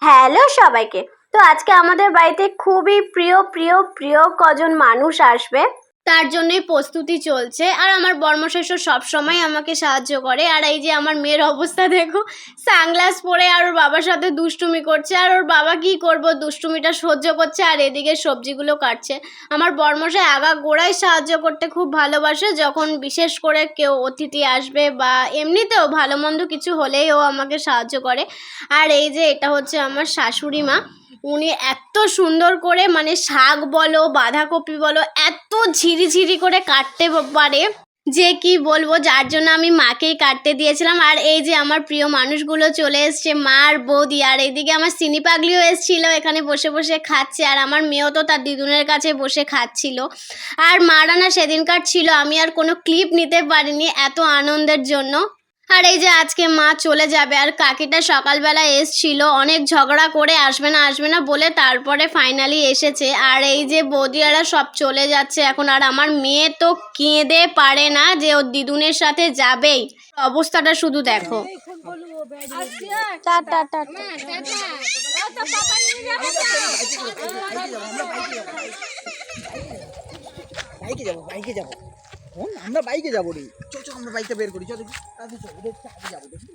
Hello সবাইকে। তো আজকে আমাদের বাড়িতে খুবই প্রিয় প্রিয় প্রিয় কজন মানুষ আসবে, তার জন্যই প্রস্তুতি চলছে। আর আমার বর্মশাই সবসময় আমাকে সাহায্য করে। আর এই যে আমার মেয়ের অবস্থা দেখো, সানগ্লাস পরে আর ওর বাবার সাথে দুষ্টুমি করছে। আর ওর বাবা কি করব, দুষ্টুমিটা সহ্য করছে আর এদিকে সবজিগুলো কাটছে। আমার বর্মশাই আগাগোড়াই সাহায্য করতে খুব ভালোবাসে, যখন বিশেষ করে কেউ অতিথি আসবে বা এমনিতেও ভালো মন্দ কিছু হলেই ও আমাকে সাহায্য করে। আর এই যে এটা হচ্ছে আমার শাশুড়ি মা, উনি এত সুন্দর করে মানে শাক বলো বাঁধাকপি বলো এত ঝিরিঝিরি করে কাটতে পারে যে কি বলবো, যার জন্য আমি মাকেই কাটতে দিয়েছিলাম। আর এই যে আমার প্রিয় মানুষগুলো চলে এসছে, মা আর বৌদি। আর এইদিকে আমার সিনি পাগলিও এসেছিলো, এখানে বসে বসে খাচ্ছে। আর আমার মেয়েও তো তার দিদুনের কাছে বসে খাচ্ছিল। আর মারা না সেদিনকার ছিল, আমি আর কোনো ক্লিপ নিতে পারিনি এত আনন্দের জন্য। আর এই যে আজকে মা চলে যাবে, আর কাকিটা সকালবেলা এসছিল অনেক ঝগড়া করে আসবে না বলে, তারপরে ফাইনালি এসেছে। আর এই যে বৌদিয়ারা সব চলে যাচ্ছে এখন। আর আমার মেয়ে তো কেঁদে পারে না যে ওর দিদুনের সাথে যাবেই, অবস্থাটা শুধু দেখো। বাইকে যাবো আমরা বাইকে যাবো রে। চল আমরা বাইকটা বের করি। চল আগে যাবো দেখি।